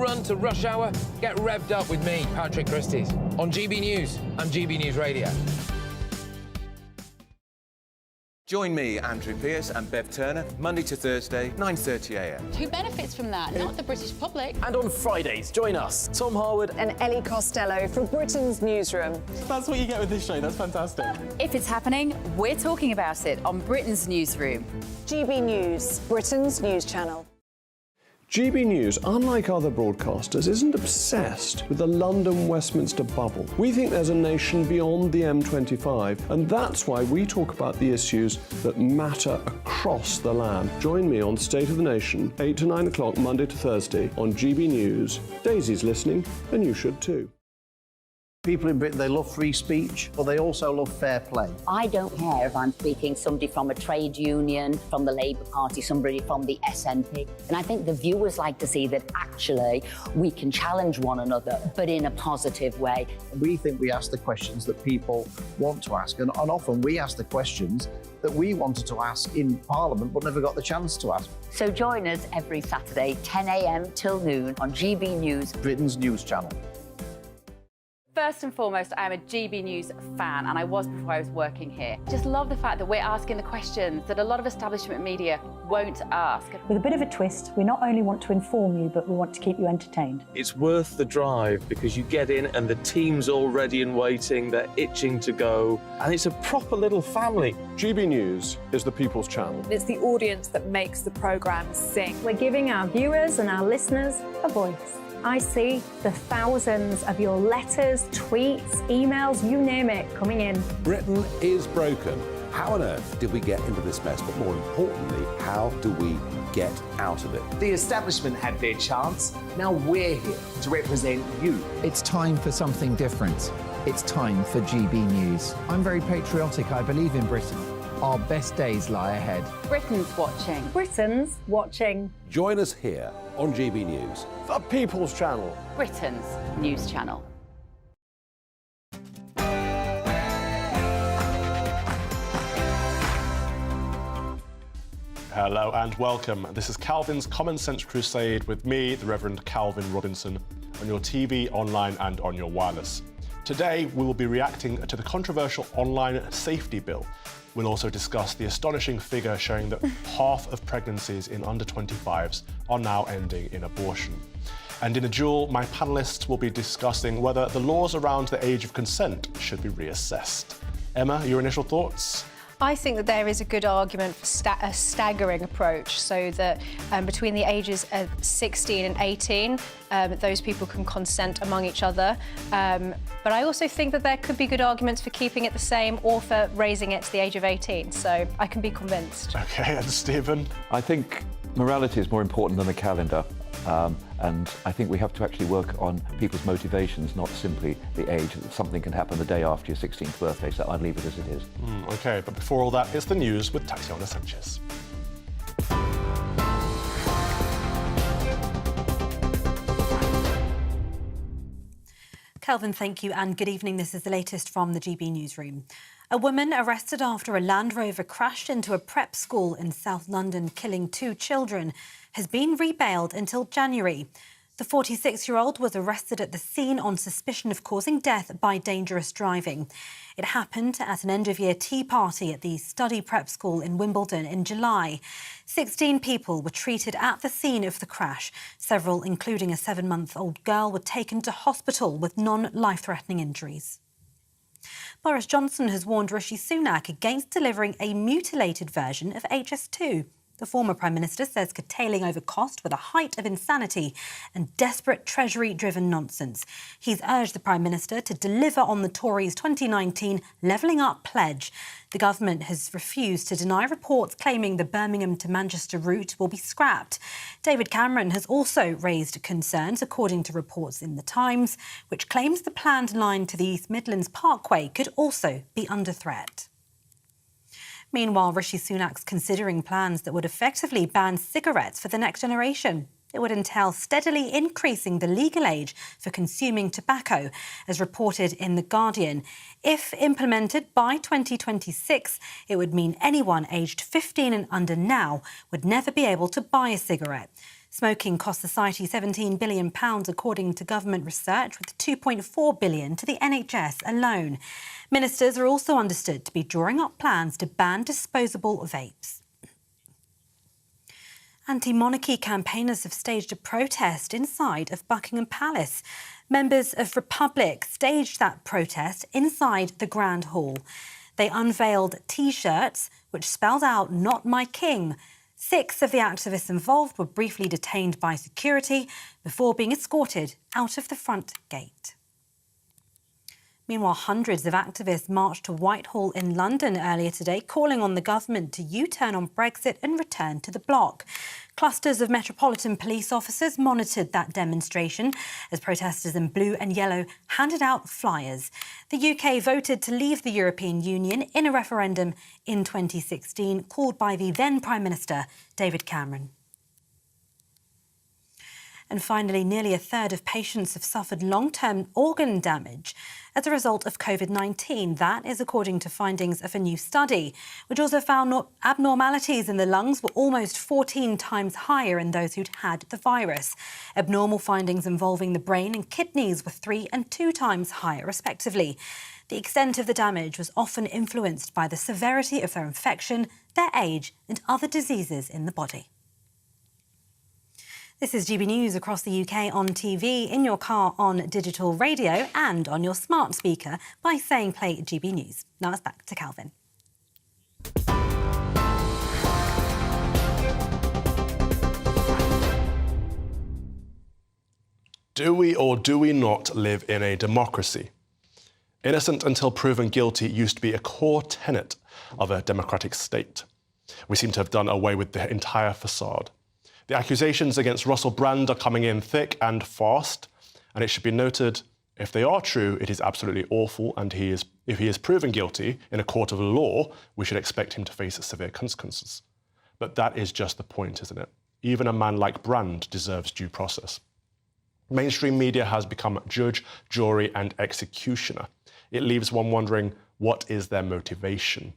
Run to rush hour, get revved up with me, Patrick Christys, on GB News and GB News Radio. Join me, Andrew Pearce and Bev Turner, Monday to Thursday, 9:30 a.m. Who benefits from that? Not the British public. And on Fridays, join us, Tom Harwood and Ellie Costello from Britain's Newsroom. That's what you get with this show. That's fantastic. If it's happening, we're talking about it on Britain's Newsroom. GB News, Britain's news channel. GB News, unlike other broadcasters, isn't obsessed with the London-Westminster bubble. We think there's a nation beyond the M25, and that's why we talk about the issues that matter across the land. Join me on State of the Nation, 8 to 9 o'clock, Monday to Thursday, on GB News. Daisy's listening, and you should too. People in Britain, they love free speech, but they also love fair play. I don't care if I'm speaking somebody from a trade union, from the Labour Party, somebody from the SNP. And I think the viewers like to see that actually we can challenge one another, but in a positive way. We think we ask the questions that people want to ask, and often we ask the questions that we wanted to ask in Parliament but never got the chance to ask. So join us every Saturday, 10 a.m. till noon on GB News, Britain's news channel. First and foremost, I am a GB News fan, and I was before I was working here. Just love the fact that we're asking the questions that a lot of establishment media won't ask. With a bit of a twist, we not only want to inform you, but we want to keep you entertained. It's worth the drive because you get in and the team's all ready and waiting, they're itching to go, and it's a proper little family. GB News is the People's Channel. It's the audience that makes the programme sing. We're giving our viewers and our listeners a voice. I see the thousands of your letters, tweets, emails, you name it, coming in. Britain is broken. How on earth did we get into this mess? But more importantly, how do we get out of it? The establishment had their chance. Now we're here to represent you. It's time for something different. It's time for GB News. I'm very patriotic. I believe in Britain. Our best days lie ahead. Britain's watching. Britain's watching. Join us here on GB News. The People's Channel. Britain's news channel. Hello and welcome. This is Calvin's Common Sense Crusade with me, the Reverend Calvin Robinson, on your TV, online and on your wireless. Today we will be reacting to the controversial online safety bill. We'll also discuss the astonishing figure showing that half of pregnancies in under 25s are now ending in abortion. And in a duel, my panellists will be discussing whether the laws around the age of consent should be reassessed. Emma, your initial thoughts? I think that there is a good argument for a staggering approach, so that between the ages of 16 and 18, those people can consent among each other. But I also think that there could be good arguments for keeping it the same or for raising it to the age of 18, so I can be convinced. OK, and Stephen? I think morality is more important than the calendar. And I think we have to actually work on people's motivations, not simply the age. Something can happen the day after your 16th birthday, so I'd leave it as it is. OK, but before all that, it's the news with Tatiana Sanchez. Kelvin, thank you, and good evening. This is the latest from the GB Newsroom. A woman arrested after a Land Rover crashed into a prep school in South London, killing 2 children, has been rebailed until January. The 46-year-old was arrested at the scene on suspicion of causing death by dangerous driving. It happened at an end-of-year tea party at the study prep school in Wimbledon in July. 16 people were treated at the scene of the crash. Several, including a 7-month-old girl, were taken to hospital with non-life-threatening injuries. Boris Johnson has warned Rishi Sunak against delivering a mutilated version of HS2. The former Prime Minister says curtailing over cost with a height of insanity and desperate Treasury-driven nonsense. He's urged the Prime Minister to deliver on the Tories' 2019 levelling up pledge. The government has refused to deny reports claiming the Birmingham to Manchester route will be scrapped. David Cameron has also raised concerns, according to reports in The Times, which claims the planned line to the East Midlands Parkway could also be under threat. Meanwhile, Rishi Sunak's considering plans that would effectively ban cigarettes for the next generation. It would entail steadily increasing the legal age for consuming tobacco, as reported in The Guardian. If implemented by 2026, it would mean anyone aged 15 and under now would never be able to buy a cigarette. Smoking cost society £17 billion, according to government research, with £2.4 billion to the NHS alone. Ministers are also understood to be drawing up plans to ban disposable vapes. Anti-monarchy campaigners have staged a protest inside of Buckingham Palace. Members of Republic staged that protest inside the Grand Hall. They unveiled T-shirts which spelled out "Not My King." 6 of the activists involved were briefly detained by security before being escorted out of the front gate. Meanwhile, hundreds of activists marched to Whitehall in London earlier today, calling on the government to U-turn on Brexit and return to the bloc. Clusters of Metropolitan Police officers monitored that demonstration as protesters in blue and yellow handed out flyers. The UK voted to leave the European Union in a referendum in 2016, called by the then Prime Minister, David Cameron. And finally, nearly a third of patients have suffered long-term organ damage as a result of COVID-19. That is according to findings of a new study, which also found abnormalities in the lungs were almost 14 times higher in those who'd had the virus. Abnormal findings involving the brain and kidneys were 3 and 2 times higher, respectively. The extent of the damage was often influenced by the severity of their infection, their age, and other diseases in the body. This is GB News across the UK on TV, in your car on digital radio and on your smart speaker by saying play GB News. Now it's back to Calvin. Do we or do we not live in a democracy? Innocent until proven guilty used to be a core tenet of a democratic state. We seem to have done away with the entire facade. The accusations against Russell Brand are coming in thick and fast, and it should be noted, if they are true, it is absolutely awful, and if he is proven guilty in a court of law, we should expect him to face severe consequences. But that is just the point, isn't it? Even a man like Brand deserves due process. Mainstream media has become judge, jury, and executioner. It leaves one wondering, what is their motivation?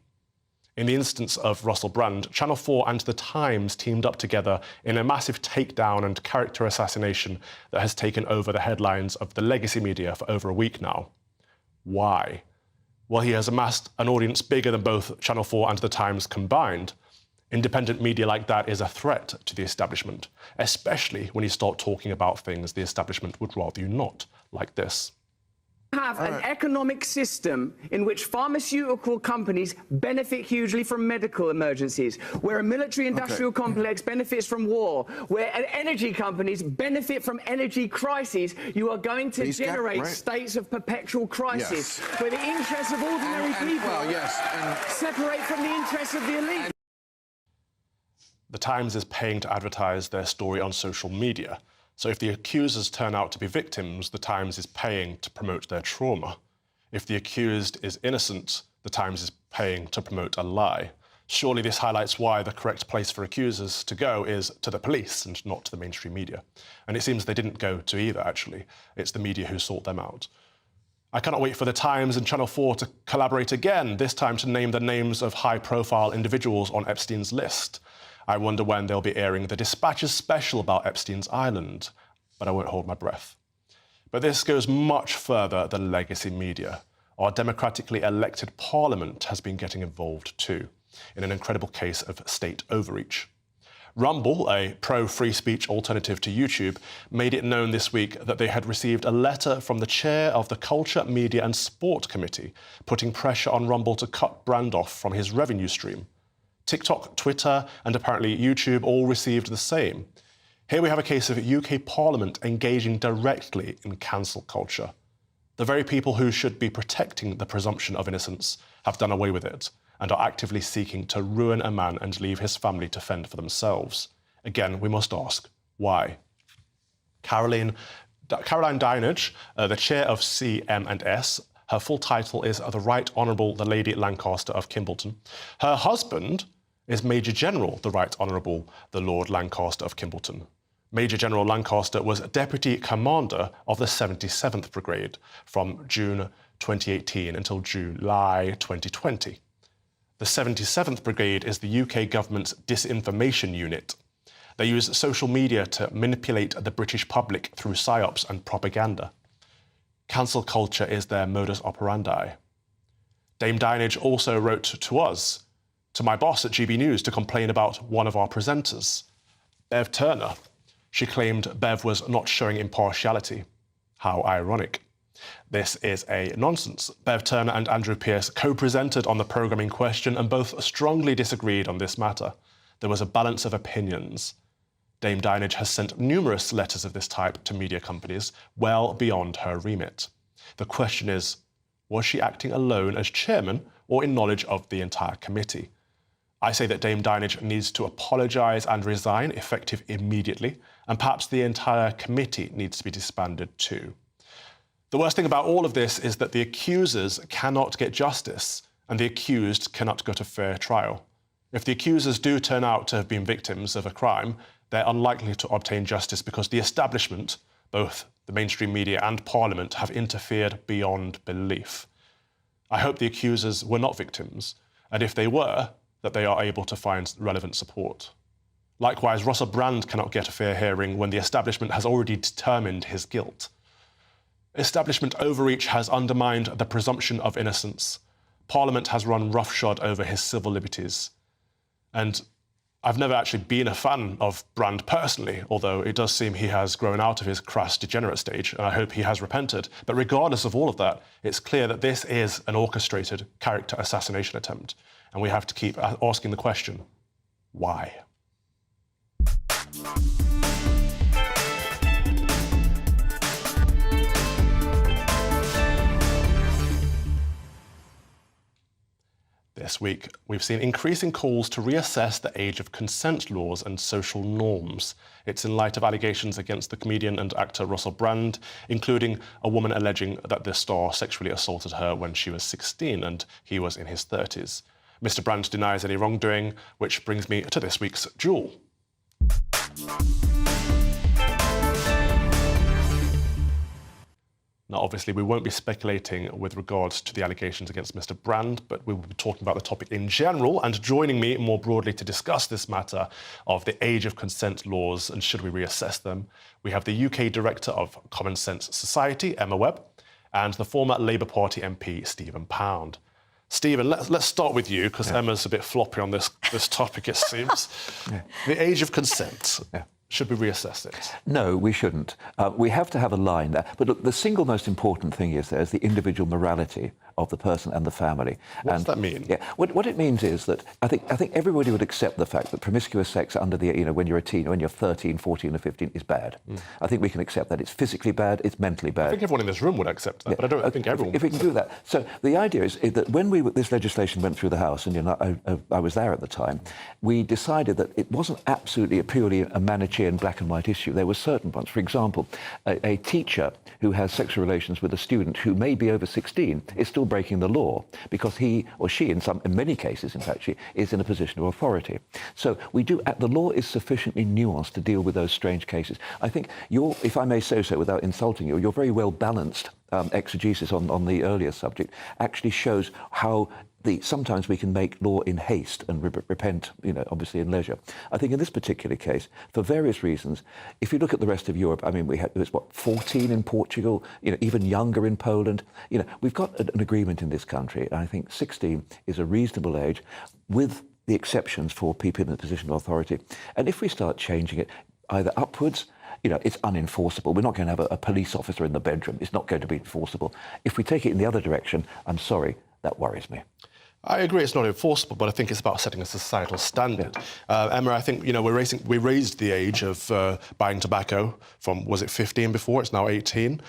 In the instance of Russell Brand, Channel 4 and The Times teamed up together in a massive takedown and character assassination that has taken over the headlines of the legacy media for over a week now. Why? Well, he has amassed an audience bigger than both Channel 4 and The Times combined. Independent media like that is a threat to the establishment, especially when you start talking about things the establishment would rather you not, like this. Have an economic system in which pharmaceutical companies benefit hugely from medical emergencies, where a military-industrial complex benefits from war, where energy companies benefit from energy crises, you are going to generate states of perpetual crisis, where the interests of ordinary people separate from the interests of the elite. The Times is paying to advertise their story on social media. So if the accusers turn out to be victims, the Times is paying to promote their trauma. If the accused is innocent, the Times is paying to promote a lie. Surely this highlights why the correct place for accusers to go is to the police and not to the mainstream media. And it seems they didn't go to either, actually. It's the media who sought them out. I cannot wait for the Times and Channel 4 to collaborate again, this time to name the names of high-profile individuals on Epstein's list. I wonder when they'll be airing the Dispatch's special about Epstein's Island, but I won't hold my breath. But this goes much further than legacy media. Our democratically elected parliament has been getting involved too, in an incredible case of state overreach. Rumble, a pro-free speech alternative to YouTube, made it known this week that they had received a letter from the chair of the Culture, Media and Sport Committee, putting pressure on Rumble to cut Brand off from his revenue stream. TikTok, Twitter, and apparently YouTube all received the same. Here we have a case of UK Parliament engaging directly in cancel culture. The very people who should be protecting the presumption of innocence have done away with it and are actively seeking to ruin a man and leave his family to fend for themselves. Again, we must ask, why? Caroline Dinenage, the chair of CM&S, her full title is the Right Honourable the Lady Lancaster of Kimbolton. Her husband is Major General the Right Honourable the Lord Lancaster of Kimbolton. Major General Lancaster was Deputy Commander of the 77th Brigade from June 2018 until July 2020. The 77th Brigade is the UK government's disinformation unit. They use social media to manipulate the British public through psyops and propaganda. Cancel culture is their modus operandi. Dame Dinage also wrote to us, to my boss at GB News, to complain about one of our presenters, Bev Turner. She claimed Bev was not showing impartiality. How ironic. This is a nonsense. Bev Turner and Andrew Pearce co-presented on the programme in question and both strongly disagreed on this matter. There was a balance of opinions. Dame Dinage has sent numerous letters of this type to media companies, well beyond her remit. The question is, was she acting alone as chairman or in knowledge of the entire committee? I say that Dame Dinage needs to apologise and resign, effective immediately, and perhaps the entire committee needs to be disbanded too. The worst thing about all of this is that the accusers cannot get justice and the accused cannot go to fair trial. If the accusers do turn out to have been victims of a crime, they're unlikely to obtain justice because the establishment, both the mainstream media and Parliament, have interfered beyond belief. I hope the accusers were not victims, and if they were, that they are able to find relevant support. Likewise, Russell Brand cannot get a fair hearing when the establishment has already determined his guilt. Establishment overreach has undermined the presumption of innocence. Parliament has run roughshod over his civil liberties. And I've never actually been a fan of Brand personally, although it does seem he has grown out of his crass degenerate stage, and I hope he has repented. But regardless of all of that, it's clear that this is an orchestrated character assassination attempt, and we have to keep asking the question, why? This week, we've seen increasing calls to reassess the age of consent laws and social norms. It's in light of allegations against the comedian and actor Russell Brand, including a woman alleging that the star sexually assaulted her when she was 16 and he was in his 30s. Mr. Brand denies any wrongdoing, which brings me to this week's Jewel. Now, obviously, we won't be speculating with regards to the allegations against Mr. Brand, but we will be talking about the topic in general. And joining me more broadly to discuss this matter of the age of consent laws and should we reassess them, we have the UK Director of Common Sense Society, Emma Webb, and the former Labour Party MP, Stephen Pound. Stephen, let's start with you, because Emma's a bit floppy on this topic, it seems. The age of consent. Should we reassess it? No, we shouldn't. We have to have a line there. But look, the single most important thing is the individual morality of the person and the family. What does that mean? Yeah, what it means is that I think everybody would accept the fact that promiscuous sex under the, when you're a teen, when you're 13, 14 or 15 is bad. I think we can accept that. It's physically bad, it's mentally bad. I think everyone in this room would accept that, but I don't think everyone If we can do that. So the idea is that when this legislation went through the House, and I was there at the time, we decided that it wasn't absolutely purely a Manichaean black and white issue. There were certain ones. For example, a teacher who has sexual relations with a student who may be over 16 is still breaking the law because he or she, in many cases, in fact, she is in a position of authority. So the law is sufficiently nuanced to deal with those strange cases. I think if I may say so without insulting you, your very well balanced exegesis on the earlier subject actually shows how sometimes we can make law in haste and repent, obviously in leisure. I think in this particular case, for various reasons, if you look at the rest of Europe, I mean, it was 14 in Portugal, even younger in Poland. We've got an agreement in this country, and I think 16 is a reasonable age, with the exceptions for people in a position of authority. And if we start changing it either upwards, it's unenforceable. We're not going to have a police officer in the bedroom. It's not going to be enforceable. If we take it in the other direction, I'm sorry, that worries me. I agree it's not enforceable, but I think it's about setting a societal standard. Emma, I think, we raised the age of buying tobacco from, was it 15 before? It's now 18.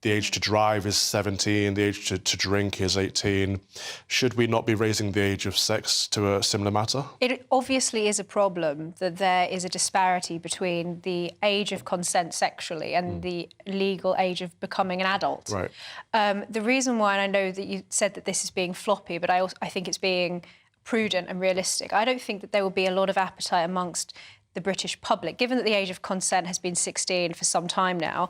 The age to drive is 17, the age to drink is 18. Should we not be raising the age of sex to a similar matter? It obviously is a problem that there is a disparity between the age of consent sexually and the legal age of becoming an adult. Right. The reason why, and I know that you said that this is being floppy, but I think it's being prudent and realistic. I don't think that there will be a lot of appetite amongst the British public, given that the age of consent has been 16 for some time now.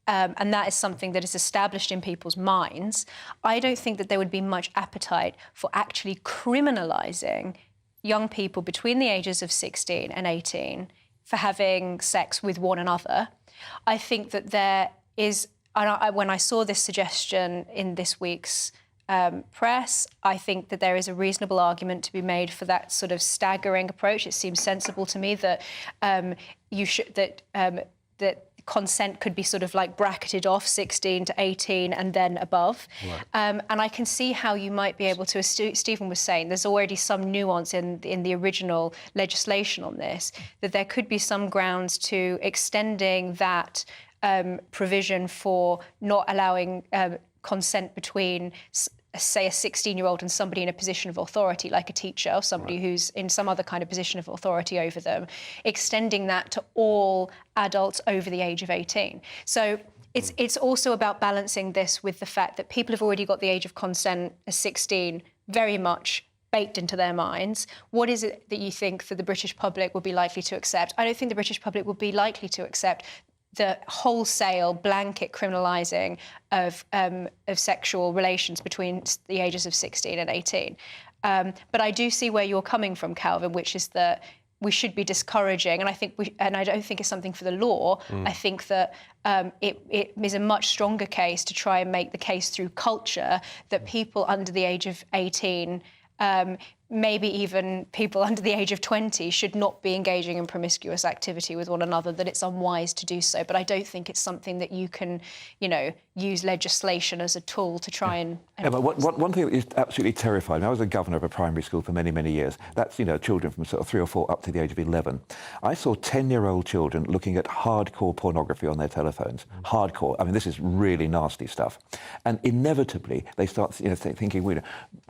And that is something that is established in people's minds. I don't think that there would be much appetite for actually criminalising young people between the ages of 16 and 18 for having sex with one another. I think that there is, when I saw this suggestion in this week's press, I think that there is a reasonable argument to be made for that sort of staggering approach. It seems sensible to me that that consent could be sort of like bracketed off 16 to 18 and then above. Right. And I can see how you might be able to, as Stephen was saying, there's already some nuance in the original legislation on this, that there could be some grounds to extending that provision for not allowing consent between, say, a 16-year-old and somebody in a position of authority, like a teacher or somebody who's in some other kind of position of authority over them, extending that to all adults over the age of 18. So it's also about balancing this with the fact that people have already got the age of consent as 16 very much baked into their minds. What is it that you think that the British public will be likely to accept? I don't think the British public will be likely to accept the wholesale blanket criminalising of sexual relations between the ages of 16 and 18. But I do see where you're coming from, Calvin, which is that we should be discouraging, and I don't think it's something for the law. I think that it is a much stronger case to try and make the case through culture that people under the age of 18, maybe even people under the age of 20, should not be engaging in promiscuous activity with one another, that it's unwise to do so. But I don't think it's something that you can, use legislation as a tool to try and... But one thing that is absolutely terrifying, I was a governor of a primary school for many, many years. That's, children from sort of 3 or 4 up to the age of 11. I saw 10-year-old children looking at hardcore pornography on their telephones. Hardcore. I mean, this is really nasty stuff. And inevitably, they start, thinking,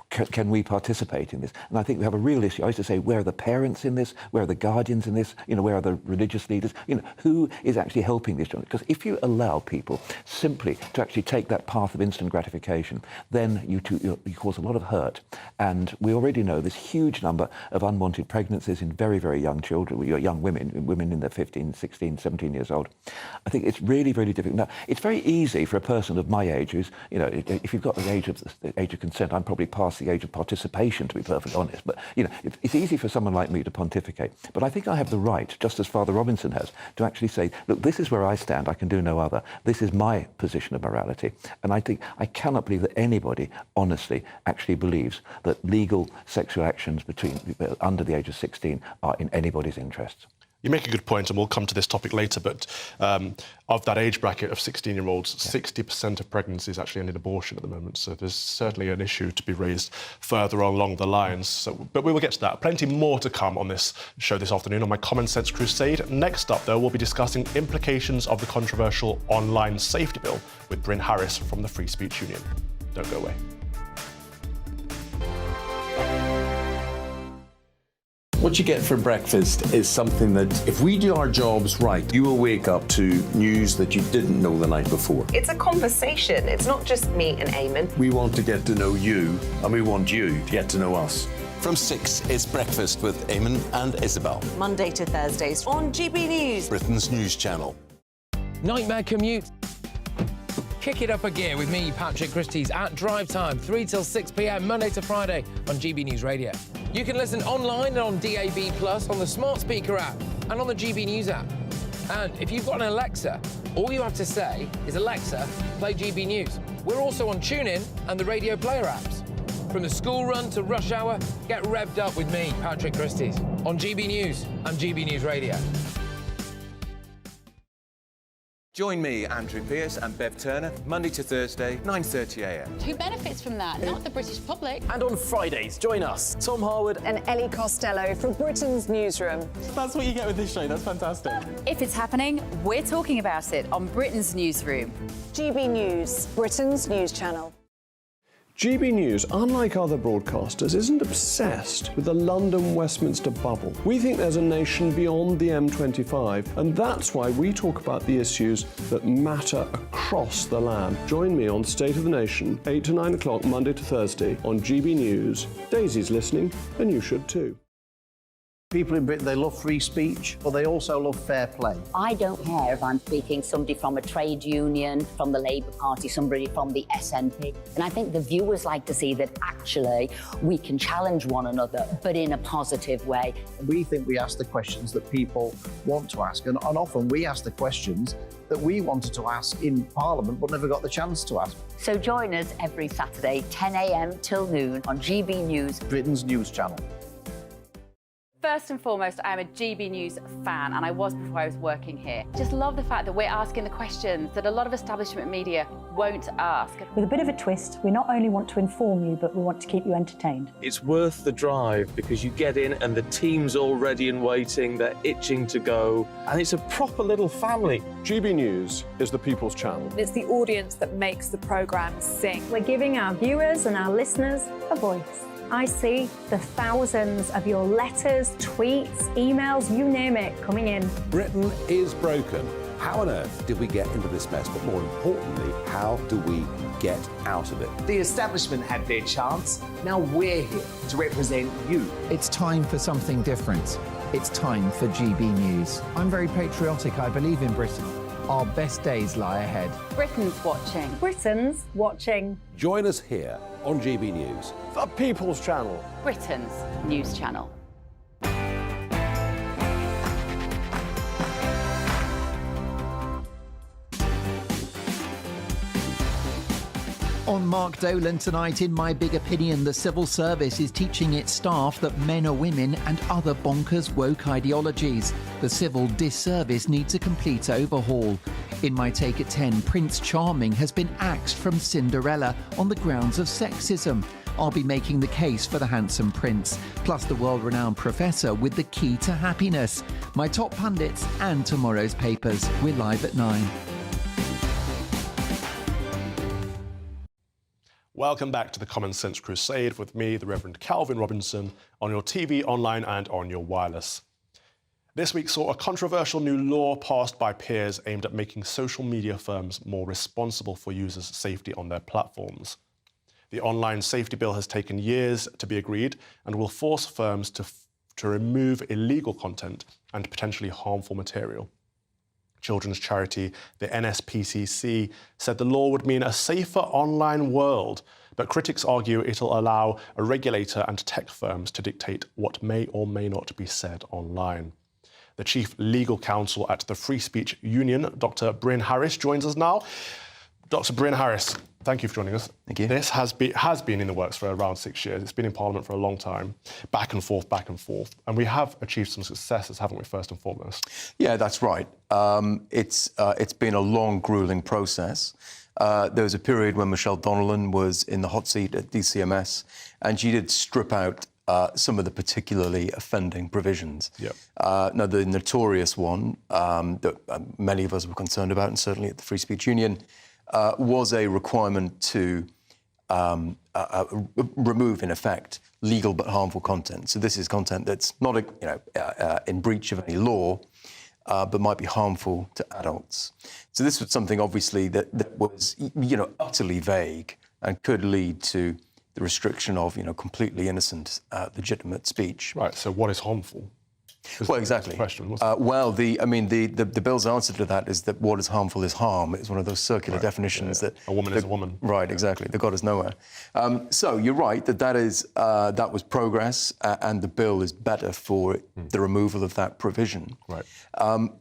can we participate in this? And I think we have a real issue. I used to say, where are the parents in this? Where are the guardians in this? Where are the religious leaders? Who is actually helping these children? Because if you allow people simply to actually take that path of instant gratification, then you cause a lot of hurt. And we already know this huge number of unwanted pregnancies in very, very young children, young women in their 15, 16, 17 years old. I think it's really, really difficult. Now, it's very easy for a person of my age who's, if you've got the age of consent, I'm probably past the age of participation, to be perfectly honest. But, it's easy for someone like me to pontificate. But I think I have the right, just as Father Robinson has, to actually say, look, this is where I stand. I can do no other. This is my position of morality. And I cannot believe that anybody honestly actually believes that legal sexual actions under the age of 16 are in anybody's interests. You make a good point, and we'll come to this topic later, but of that age bracket of 16-year-olds, 60% of pregnancies actually end in abortion at the moment, so there's certainly an issue to be raised further along the lines. But we will get to that. Plenty more to come on this show this afternoon on my Common Sense Crusade. Next up, though, we'll be discussing implications of the controversial online safety bill with Bryn Harris from the Free Speech Union. Don't go away. What you get for breakfast is something that, if we do our jobs right, you will wake up to news that you didn't know the night before. It's a conversation. It's not just me and Eamon. We want to get to know you, and we want you to get to know us. From 6 is Breakfast with Eamon and Isabel. Monday to Thursdays on GB News, Britain's news channel. Nightmare commute. Kick it up a gear with me, Patrick Christie's, at drive time, 3 till 6 p.m, Monday to Friday on GB News Radio. You can listen online and on DAB+, on the smart speaker app and on the GB News app. And if you've got an Alexa, all you have to say is, Alexa, play GB News. We're also on TuneIn and the Radio Player apps. From the school run to rush hour, get revved up with me, Patrick Christie's, on GB News and GB News Radio. Join me, Andrew Pearce and Bev Turner, Monday to Thursday, 9:30 a.m. Who benefits from that? Not the British public. And on Fridays, join us, Tom Harwood and Ellie Costello from Britain's Newsroom. That's what you get with this show. That's fantastic. If it's happening, we're talking about it on Britain's Newsroom. GB News, Britain's news channel. GB News, unlike other broadcasters, isn't obsessed with the London-Westminster bubble. We think there's a nation beyond the M25, and that's why we talk about the issues that matter across the land. Join me on State of the Nation, 8 to 9 o'clock, Monday to Thursday on GB News. Daisy's listening, and you should too. People in Britain, they love free speech, but they also love fair play. I don't care if I'm speaking somebody from a trade union, from the Labour Party, somebody from the SNP. And I think the viewers like to see that actually we can challenge one another, but in a positive way. We think we ask the questions that people want to ask, and often we ask the questions that we wanted to ask in Parliament but never got the chance to ask. So join us every Saturday, 10 a.m. till noon on GB News, Britain's news channel. First and foremost, I am a GB News fan, and I was before I was working here. Just love the fact that we're asking the questions that a lot of establishment media won't ask. With a bit of a twist, we not only want to inform you, but we want to keep you entertained. It's worth the drive because you get in and the team's all ready and waiting, they're itching to go, and it's a proper little family. GB News is the people's channel. It's the audience that makes the programme sing. We're giving our viewers and our listeners a voice. I see the thousands of your letters, tweets, emails, you name it, coming in. Britain is broken. How on earth did we get into this mess? But more importantly, how do we get out of it? The establishment had their chance. Now we're here to represent you. It's time for something different. It's time for GB News. I'm very patriotic. I believe in Britain. Our best days lie ahead. Britain's watching. Britain's watching. Join us here on GB News. The people's channel. Britain's news channel. On Mark Dolan tonight, in My Big Opinion, the civil service is teaching its staff that men are women and other bonkers woke ideologies. The civil disservice needs a complete overhaul. In My Take at 10, Prince Charming has been axed from Cinderella on the grounds of sexism. I'll be making the case for the handsome prince, plus the world-renowned professor with the key to happiness. My top pundits and tomorrow's papers. We're live at 9. Welcome back to the Common Sense Crusade with me, the Reverend Calvin Robinson, on your TV, online and on your wireless. This week saw a controversial new law passed by peers aimed at making social media firms more responsible for users' safety on their platforms. The online safety bill has taken years to be agreed and will force firms to remove illegal content and potentially harmful material. Children's charity, the NSPCC, said the law would mean a safer online world, but critics argue it'll allow a regulator and tech firms to dictate what may or may not be said online. The chief legal counsel at the Free Speech Union, Dr. Bryn Harris, joins us now. Dr. Bryn Harris, thank you for joining us. Thank you. This has been in the works for around 6 years. It's been in Parliament for a long time, back and forth. And we have achieved some successes, haven't we, first and foremost? Yeah, that's right. It's been a long, gruelling process. There was a period when Michelle Donnellan was in the hot seat at DCMS, and she did strip out some of the particularly offending provisions. Yep. Now, the notorious one that many of us were concerned about, and certainly at the Free Speech Union, was a requirement to remove, in effect, legal but harmful content. So this is content that's not, in breach of any law, but might be harmful to adults. So this was something, obviously, that was, utterly vague and could lead to the restriction of, completely innocent, legitimate speech. Right. So what is harmful? Well, exactly. The bill's answer to that is that what is harmful is harm. It's one of those circular definitions that a woman is a woman. Right, exactly. That got us nowhere. So you're right that was progress, and the bill is better for the removal of that provision. Right.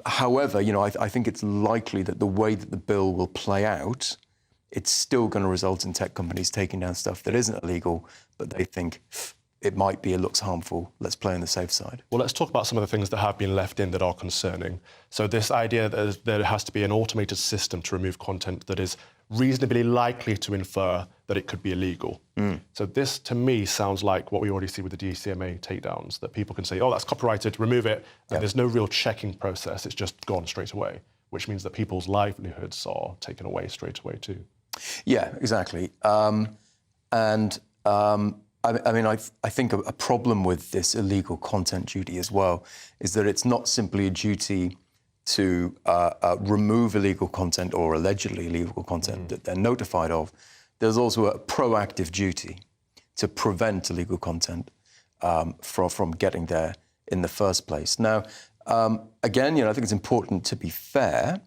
However, I think it's likely that the way that the bill will play out, it's still going to result in tech companies taking down stuff that isn't illegal, but they think it looks harmful. Let's play on the safe side. Well, let's talk about some of the things that have been left in that are concerning. So this idea that there has to be an automated system to remove content that is reasonably likely to infer that it could be illegal. So this, to me, sounds like what we already see with the DCMA takedowns, that people can say, oh, that's copyrighted, remove it, and there's no real checking process. It's just gone straight away, which means that people's livelihoods are taken away straight away too. Yeah, exactly. I think a problem with this illegal content duty as well is that it's not simply a duty to remove illegal content or allegedly illegal content that they're notified of. There's also a proactive duty to prevent illegal content from getting there in the first place. Now, again, I think it's important to be fair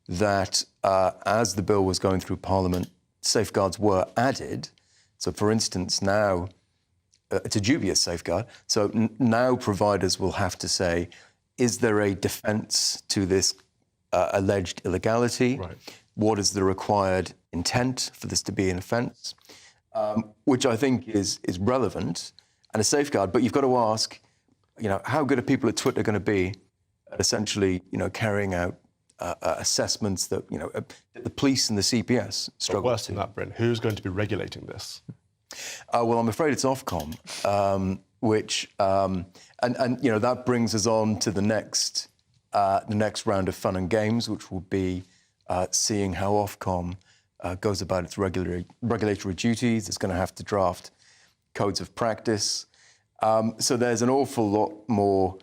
that as the bill was going through Parliament, safeguards were added. So, for instance, now it's a dubious safeguard. So now providers will have to say, is there a defence to this alleged illegality? Right. What is the required intent for this to be an offence? Which I think is relevant and a safeguard. But you've got to ask, how good are people at Twitter going to be at essentially, carrying out assessments that, the police and the CPS struggle But worse to. than that, Bryn, who's going to be regulating this? Well, I'm afraid it's Ofcom, which and that brings us on to the next round of fun and games, which will be seeing how Ofcom goes about its regulatory duties. It's going to have to draft codes of practice. So there's an awful lot more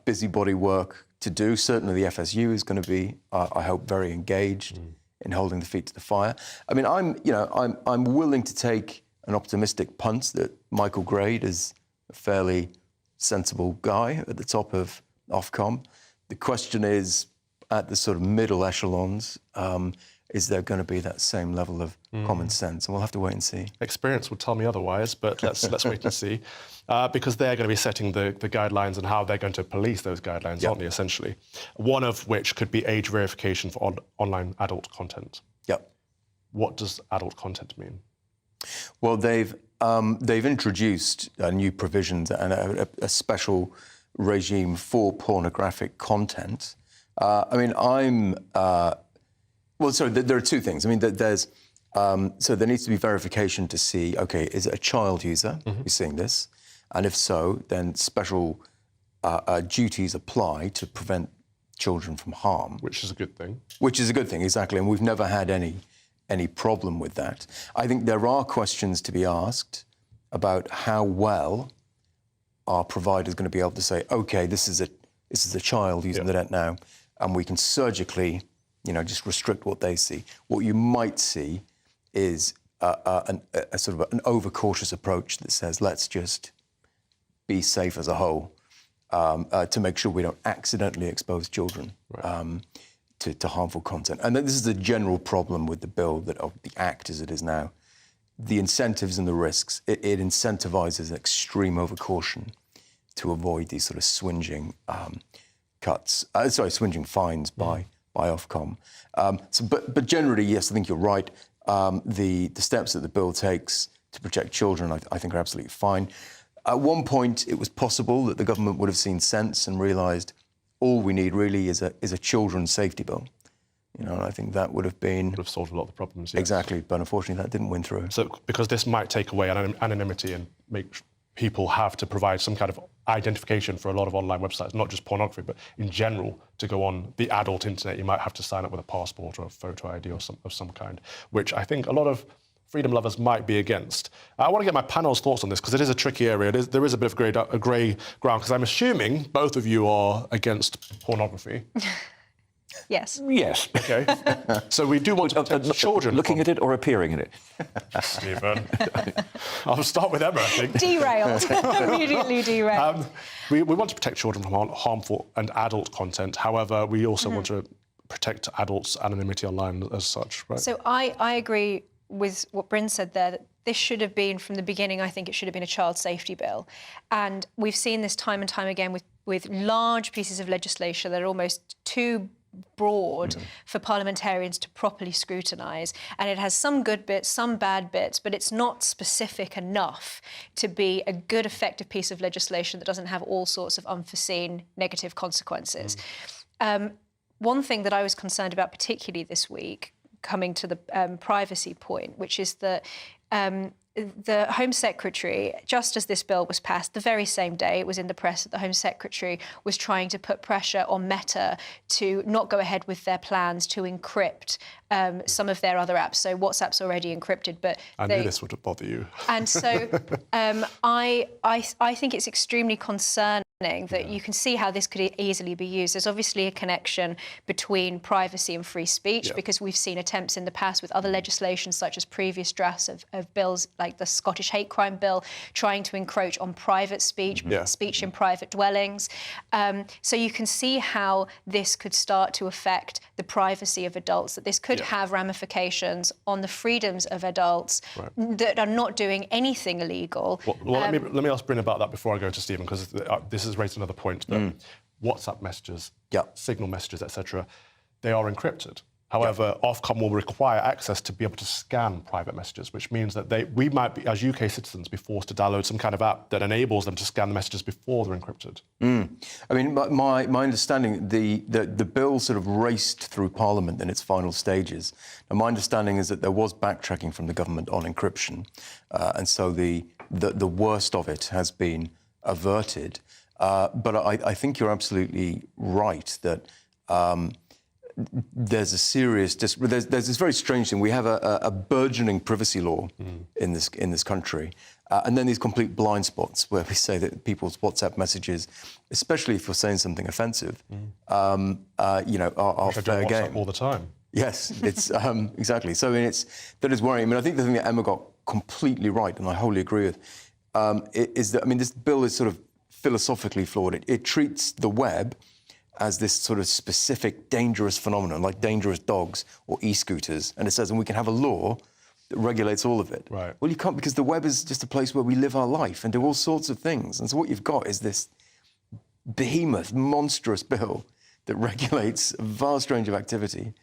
busybody work to do. Certainly, the FSU is going to be, I hope, very engaged in holding the feet to the fire. I mean, I'm willing to take an optimistic punt that Michael Grade is a fairly sensible guy at the top of Ofcom. The question is, at the sort of middle echelons, is there going to be that same level of common sense? And we'll have to wait and see. Experience would tell me otherwise, but let's wait and see. Because they're going to be setting the guidelines and how they're going to police those guidelines, aren't they, essentially? One of which could be age verification for online adult content. Yep. What does adult content mean? Well, they've introduced new provisions and a special regime for pornographic content. There are two things. I mean, there's so there needs to be verification to see, okay, is it a child user who's seeing this? And if so, then special duties apply to prevent children from harm. Which is a good thing. Which is a good thing, exactly. And we've never had any problem with that. I think there are questions to be asked about how well are providers going to be able to say, okay, this is a child using the net now, and we can surgically, just restrict what they see. What you might see is a sort of an overcautious approach that says, let's just be safe as a whole to make sure we don't accidentally expose children to harmful content. And this is a general problem with the bill, of the Act as it is now. The incentives and the risks, it incentivises extreme overcaution to avoid these sort of swinging swinging fines by Ofcom. But generally, yes, I think you're right. The steps that the bill takes to protect children, I think, are absolutely fine. At one point, it was possible that the government would have seen sense and realised all we need really is a children's safety bill. And I think that would have solved a lot of the problems. Yes. Exactly, but unfortunately that didn't win through. So because this might take away anonymity and make people have to provide some kind of identification for a lot of online websites, not just pornography, but in general, to go on the adult internet, you might have to sign up with a passport or a photo ID or of some kind, which I think a lot of freedom lovers might be against. I want to get my panel's thoughts on this because it is a tricky area. There is a bit of grey ground because I'm assuming both of you are against pornography. Yes. Yes. Okay. So we do want to protect children. Looking at it or appearing in it? Stephen. I'll start with Emma, I think. Derailed. Immediately derailed. We want to protect children from harmful and adult content. However, we also want to protect adults' anonymity online as such, right? So I agree with what Bryn said there, that this should have been, from the beginning, I think it should have been a child safety bill. And we've seen this time and time again with large pieces of legislation that are almost too broad for parliamentarians to properly scrutinise. And it has some good bits, some bad bits, but it's not specific enough to be a good, effective piece of legislation that doesn't have all sorts of unforeseen negative consequences. One thing that I was concerned about particularly this week, coming to the privacy point, which is that the Home Secretary, just as this bill was passed, the very same day it was in the press that the Home Secretary was trying to put pressure on Meta to not go ahead with their plans to encrypt some of their other apps. So WhatsApp's already encrypted, but I knew this would bother you. And so I think it's extremely concerning that you can see how this could easily be used. There's obviously a connection between privacy and free speech because we've seen attempts in the past with other legislation such as previous drafts of bills like the Scottish hate crime bill trying to encroach on private speech, speech in private dwellings. So you can see how this could start to affect the privacy of adults, that this could have ramifications on the freedoms of adults that are not doing anything illegal. Well, let me ask Bryn about that before I go to Stephen, because this has raised another point that WhatsApp messages, Signal messages, etc., they are encrypted. However, Ofcom will require access to be able to scan private messages, which means that we might be, as UK citizens, be forced to download some kind of app that enables them to scan the messages before they're encrypted. I mean, my understanding, the bill sort of raced through Parliament in its final stages. And my understanding is that there was backtracking from the government on encryption, and so the worst of it has been averted. But I think you're absolutely right that there's a serious... There's this very strange thing. We have a burgeoning privacy law in this country, and then these complete blind spots where we say that people's WhatsApp messages, especially if you're saying something offensive, are fair game. All the time. Yes, it's exactly. So I mean, that is worrying. I mean, I think the thing that Emma got completely right, and I wholly agree with, is that, I mean, this bill is sort of philosophically flawed. It treats the web as this sort of specific dangerous phenomenon, like dangerous dogs or e-scooters, and it says, and we can have a law that regulates all of it. Right. Well, you can't, because the web is just a place where we live our life and do all sorts of things. And so what you've got is this behemoth, monstrous bill that regulates a vast range of activity.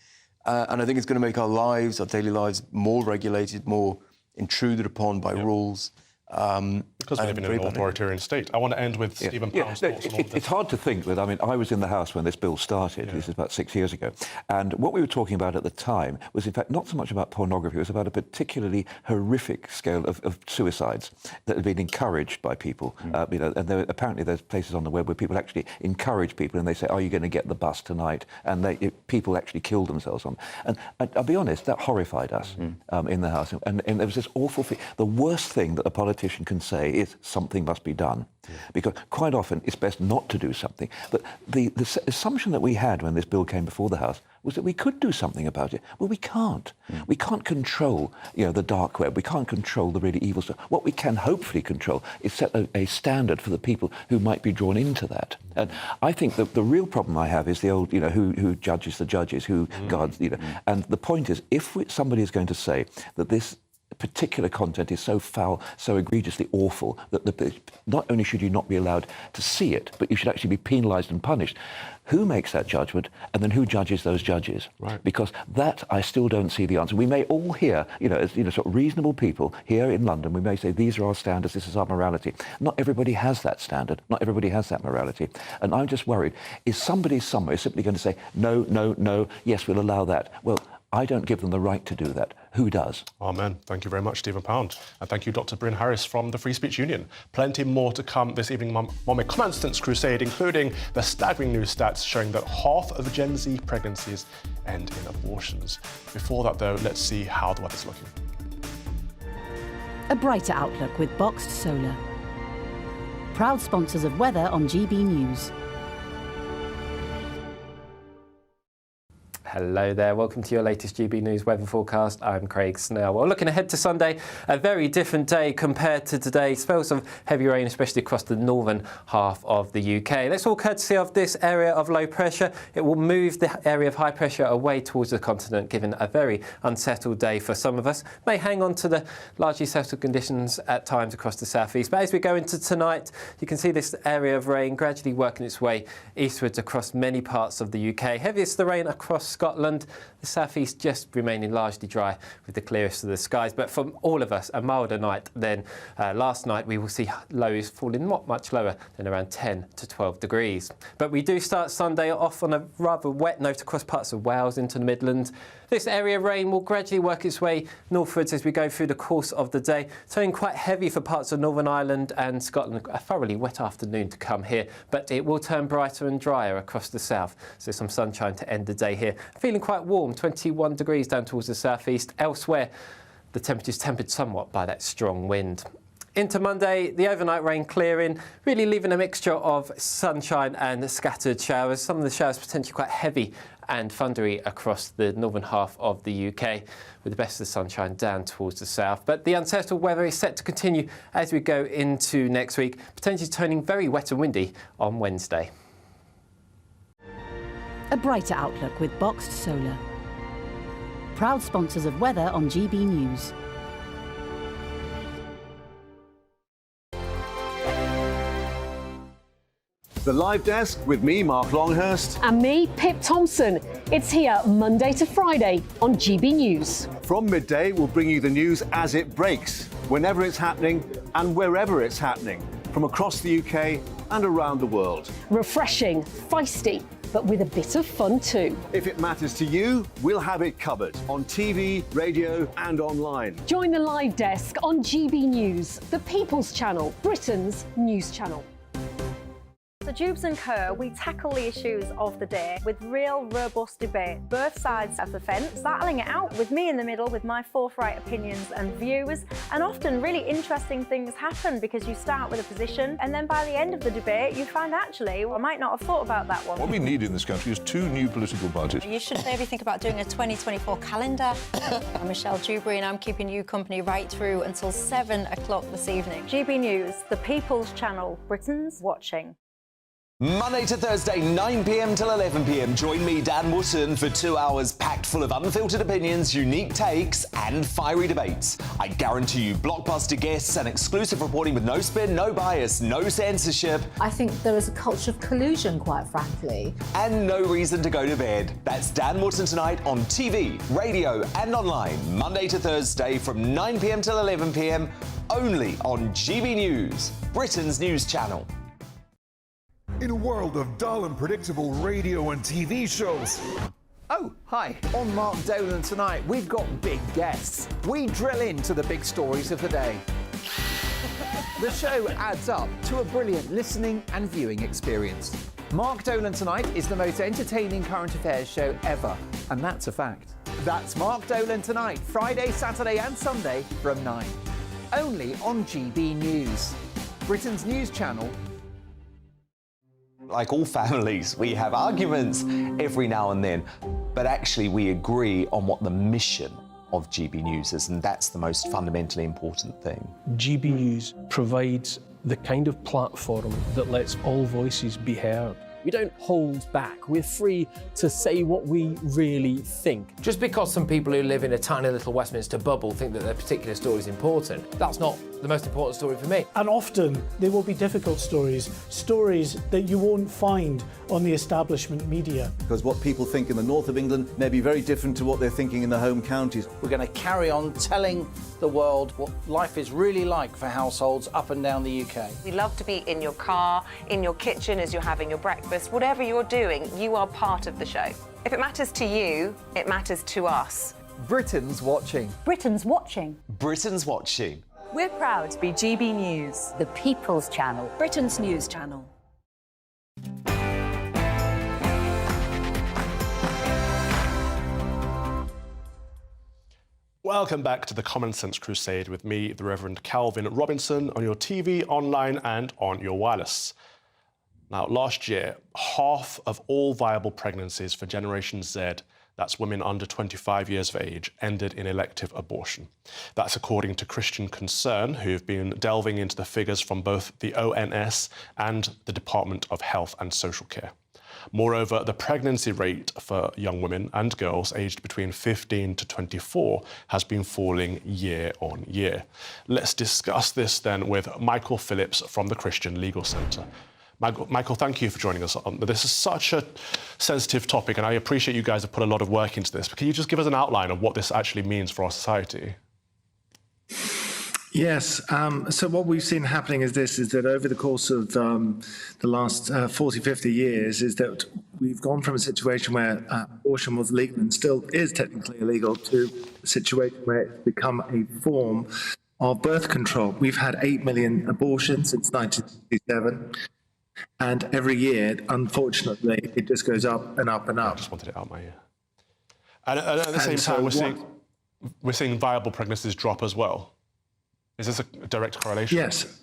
And I think it's going to make our lives, our daily lives, more regulated, more intruded upon by rules. Because we live in an authoritarian state. I want to end with Stephen Pound's thoughts on all of this. It's hard to think that, I mean, I was in the House when this bill started. This is about 6 years ago. And what we were talking about at the time was, in fact, not so much about pornography. It was about a particularly horrific scale of suicides that had been encouraged by people. And apparently there's places on the web where people actually encourage people and they say, are you going to get the bus tonight? And people actually kill themselves on. And I'll be honest, that horrified us in the House. And there was this awful thing. The worst thing that a politician can say is something must be done, because quite often it's best not to do something. But the assumption that we had when this bill came before the House was that we could do something about it. Well, we can't. We can't control, the dark web. We can't control the really evil stuff. What we can hopefully control is set a standard for the people who might be drawn into that. And I think that the real problem I have is the old, who judges the judges, who guards, And the point is, if somebody is going to say that this particular content is so foul, so egregiously awful, that not only should you not be allowed to see it, but you should actually be penalised and punished. Who makes that judgment, and then who judges those judges? Right. Because that, I still don't see the answer. We may all hear, as sort of reasonable people here in London, we may say, these are our standards, this is our morality. Not everybody has that standard. Not everybody has that morality. And I'm just worried, is somebody somewhere simply going to say, no, no, no, yes, we'll allow that? Well, I don't give them the right to do that. Who does? Amen. Thank you very much, Stephen Pound. And thank you, Dr. Bryn Harris from the Free Speech Union. Plenty more to come this evening on a Constance Crusade, including the staggering new stats showing that half of Gen Z pregnancies end in abortions. Before that, though, let's see how the weather's looking. A brighter outlook with Boxed Solar. Proud sponsors of weather on GB News. Hello there, welcome to your latest GB News weather forecast. I'm Craig Snell. Well, looking ahead to Sunday, a very different day compared to today. Spells of heavy rain, especially across the northern half of the UK. That's all courtesy of this area of low pressure. It will move the area of high pressure away towards the continent, giving a very unsettled day for some of us. May hang on to the largely settled conditions at times across the southeast. But as we go into tonight, you can see this area of rain gradually working its way eastwards across many parts of the UK. Heaviest the rain across Scotland, the southeast just remaining largely dry with the clearest of the skies. But for all of us, a milder night than last night. We will see lows falling not much lower than around 10 to 12 degrees. But we do start Sunday off on a rather wet note across parts of Wales into the Midlands. This area of rain will gradually work its way northwards as we go through the course of the day, turning quite heavy for parts of Northern Ireland and Scotland. A thoroughly wet afternoon to come here, but it will turn brighter and drier across the south. So some sunshine to end the day here. Feeling quite warm, 21 degrees down towards the southeast. Elsewhere, the temperature's tempered somewhat by that strong wind. Into Monday, the overnight rain clearing, really leaving a mixture of sunshine and scattered showers. Some of the showers potentially quite heavy and thundery across the northern half of the UK, with the best of the sunshine down towards the south. But the unsettled weather is set to continue as we go into next week, potentially turning very wet and windy on Wednesday. A brighter outlook with Boxed Solar. Proud sponsors of weather on GB News. The Live Desk with me, Mark Longhurst. And me, Pip Thompson. It's here Monday to Friday on GB News. From midday, we'll bring you the news as it breaks, whenever it's happening and wherever it's happening, from across the UK and around the world. Refreshing, feisty, but with a bit of fun too. If it matters to you, we'll have it covered on TV, radio and online. Join the Live Desk on GB News, the People's Channel, Britain's news channel. So Jubes & Co, we tackle the issues of the day with real robust debate, both sides of the fence, battling it out with me in the middle with my forthright opinions and views. And often really interesting things happen because you start with a position and then by the end of the debate you find actually, well, I might not have thought about that one. What we need in this country is 2 new political parties. You should maybe think about doing a 2024 calendar. I'm Michelle Dewberry and I'm keeping you company right through until 7 o'clock this evening. GB News, the People's Channel, Britain's watching. Monday to Thursday, 9 p.m. till 11 p.m. Join me, Dan Wootton, for 2 hours packed full of unfiltered opinions, unique takes, and fiery debates. I guarantee you blockbuster guests and exclusive reporting with no spin, no bias, no censorship. I think there is a culture of collusion, quite frankly. And no reason to go to bed. That's Dan Wootton tonight on TV, radio, and online. Monday to Thursday from 9 p.m. till 11 p.m. only on GB News, Britain's news channel. In a world of dull and predictable radio and TV shows. Oh, hi. On Mark Dolan tonight, we've got big guests. We drill into the big stories of the day. The show adds up to a brilliant listening and viewing experience. Mark Dolan Tonight is the most entertaining current affairs show ever, and that's a fact. That's Mark Dolan Tonight, Friday, Saturday and Sunday from 9. Only on GB News, Britain's news channel. Like all families, we have arguments every now and then, but actually we agree on what the mission of GB News is, and that's the most fundamentally important thing. GB News provides the kind of platform that lets all voices be heard. We don't hold back. We're free to say what we really think. Just because some people who live in a tiny little Westminster bubble think that their particular story is important, that's not the most important story for me. And often they will be difficult stories, stories that you won't find on the establishment media. Because what people think in the north of England may be very different to what they're thinking in the home counties. We're going to carry on telling the world what life is really like for households up and down the UK. We love to be in your car, in your kitchen as you're having your breakfast. Whatever you're doing, you are part of the show. If it matters to you, it matters to us. Britain's watching. Britain's watching. Britain's watching. We're proud to be GB News, the People's Channel, Britain's news channel. Welcome back to the Common Sense Crusade with me, the Reverend Calvin Robinson, on your TV, online and on your wireless. Now, last year, half of all viable pregnancies for Generation Z, that's women under 25 years of age, ended in elective abortion. That's according to Christian Concern, who've been delving into the figures from both the ONS and the Department of Health and Social Care. Moreover, the pregnancy rate for young women and girls aged between 15 to 24 has been falling year on year. Let's discuss this then with Michael Phillips from the Christian Legal Centre. Michael, thank you for joining us. This is such a sensitive topic, and I appreciate you guys have put a lot of work into this. But can you just give us an outline of what this actually means for our society? Yes. So what we've seen happening is that over the course of the last 40, 50 years, is that we've gone from a situation where abortion was legal and still is technically illegal to a situation where it's become a form of birth control. We've had 8 million abortions since 1967. And every year, unfortunately, it just goes up and up and up. I just wanted it out my ear. And at the same time, we're seeing viable pregnancies drop as well. Is this a direct correlation? Yes.